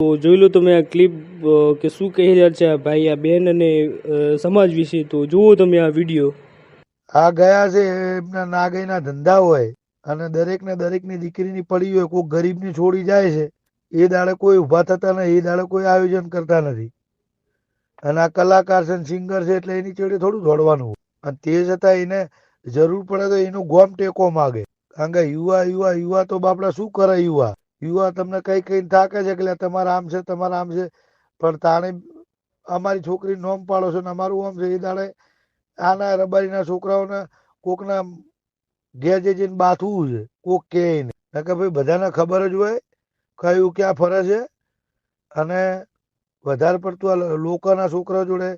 તો જોઈ લો તમે આ ક્લિપ કે શું કહી રહ્યા છે આ ભાઈ આ બેન અને સમાજ વિશે. તો જુઓ તમે આ વિડીયો. આ ગયા છે એમના નાગઈના ધંધા હોય અને દરેકને દરેકની દીકરીની પડી હોય, કોઈ ગરીબની છોડી જાય છે એ દાડે કોઈ ઊભા થતા નથી, એ દાડે કોઈ આયોજન કરતા નથી. અને આ કલાકાર છે સિંગર છે એટલે એની ચેડે થોડું દોડવાનું હોય. અને તે છતાં એને જરૂર પડે તો એનું ગોમ ટેકો માગે. કારણ કે યુવા યુવા યુવા તો બાપડા શું કરે? યુવા યુવા તમને કઈ કઈ થાકે છે કે તમારા આમ છે તમારા આમ છે, પણ તાણે અમારી છોકરી નોમ પાડો છો ને અમારું આમ છે. એ દાડે આના રબારીના છોકરાઓને કોકના ઘેર જઈને બાથવું છે, કોક કે નહીં કે ભાઈ બધાને ખબર જ હોય કયું ક્યાં ફરે છે. અને વધારે પડતું આ લોકોના છોકરા જોડે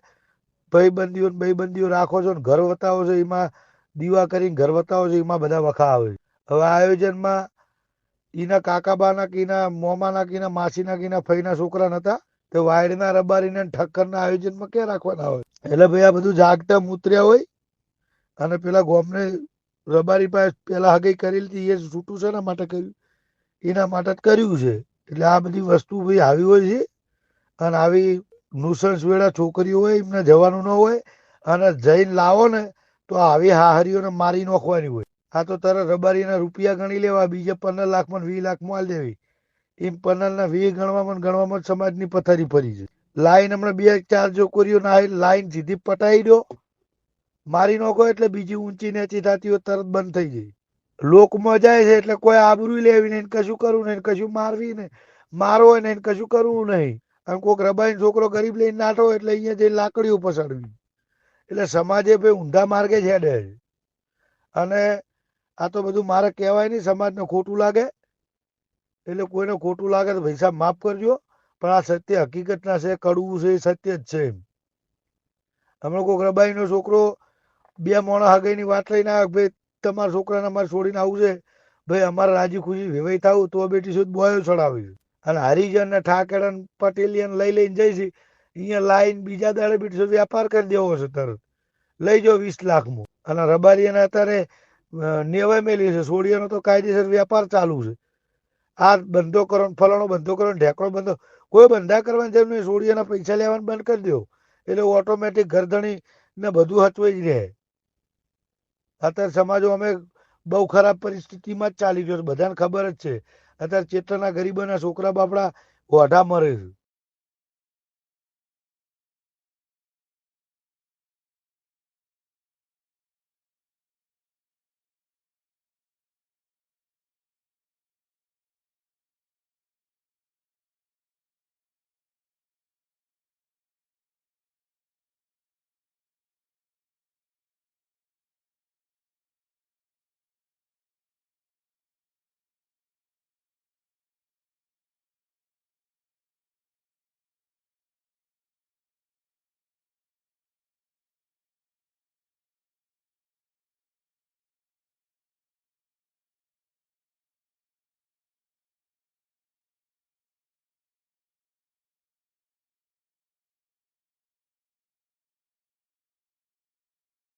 ભાઈબંધીઓ રાખો છો ને ઘર વતાવો છો, એમાં દીવા કરીને ઘર વતાવો છો, એમાં બધા વખા આવે છે. હવે આયોજનમાં એના કાકાબાના કીના મોમાના કીના માસીના કીના ફઈના છોકરા નતા, તો વાયડના રબારીને ઠક્કરના આયોજનમાં ક્યાં રાખવાના હોય? એટલે ભાઈ આ બધું જાગતા મૂત્ર્યા હોય. અને પેલા ગોમને રબારી પાસે પેલા હગઈ કરેલી હતી, એ છૂટું છે એના માટે કર્યું, એના માટે જ કર્યું છે. એટલે આ બધી વસ્તુ ભાઈ આવી હોય છે. અને આવી નુસન્સ વેળા છોકરીઓ હોય એમને જવાનું ન હોય, અને જઈને લાવો ને તો આવી હાહરીઓને મારી નાખવાની હોય. આ તો તરત રબારીના રૂપિયા ગણી લેવા, બીજે 15 લાખમાં 20 લાખમાં આલી દેવી. એમ 15 20 ગણવામાં સમાજની પથારી ફરી છે. લાઈન હમણાં 2-4 છોકરીઓ ના લાઈન સીધી પટાઈ દો, મારી નાખો એટલે બીજી ઊંચી નીચી થતી હોય તરત બંધ થઈ જાય. લોકમાં જાય છે એટલે કોઈ આબરૂ લેવી નહીં, કશું કરવું નહીં, કશું મારવી નહીં, મારો હોય ને કશું કરવું નહીં. અને કોઈક રબાઈ છોકરો ગરીબ લઈને નાઠો એટલે અહીંયા જઈને લાકડીઓ પસાડવી. એટલે સમાજે ભાઈ ઊંધા માર્ગે છે હેડે. અને આ તો બધું મારે કહેવાય નહીં, સમાજને ખોટું લાગે એટલે કોઈને ખોટું લાગે તો ભાઈ સાહેબ માફ કરજો, પણ આ સત્ય હકીકતના છે, કડવું છે, એ સત્ય જ છે. હમણાં કોઈક રબાઈનો છોકરો 2 મોણા હગાઈની વાત લઈને આવ્યો, ભાઈ તમારા છોકરાને અમારે છોડીને આવું છે, ભાઈ અમારે રાજી ખુશી વેવાઈ થવું તો બેટી સુધી બોયો ચડાવી છે. અને હરિજન ને ઠાકેર પટેલિયન લઈને જઈશી, અહીંયા લાઈન બીજા દાડે બેટી વેપાર કરી દેવો છે, તરત લઈ જાઓ 20 લાખમાં. અને રબારીને અત્યારે નેવાય મેલી છે, સોડિયાનો તો કાયદેસર વેપાર ચાલુ છે. આ બંધો કરો, ફલાણો બંધો કરો, ઢેકડો બંધો, કોઈ બંધા કરવાની જરૂર નહીં. સોડિયાના પૈસા લેવાનું બંધ કરી દો એટલે ઓટોમેટિક ઘરધણી ને બધું હચવાઈ જ રહે. અત્યારે સમાજો અમે બહુ ખરાબ પરિસ્થિતિમાં જ ચાલી ગયો છે, બધાને ખબર જ છે. અત્યારે ચેતના ગરીબોના છોકરા બાપડા ઓઢા મરે છે.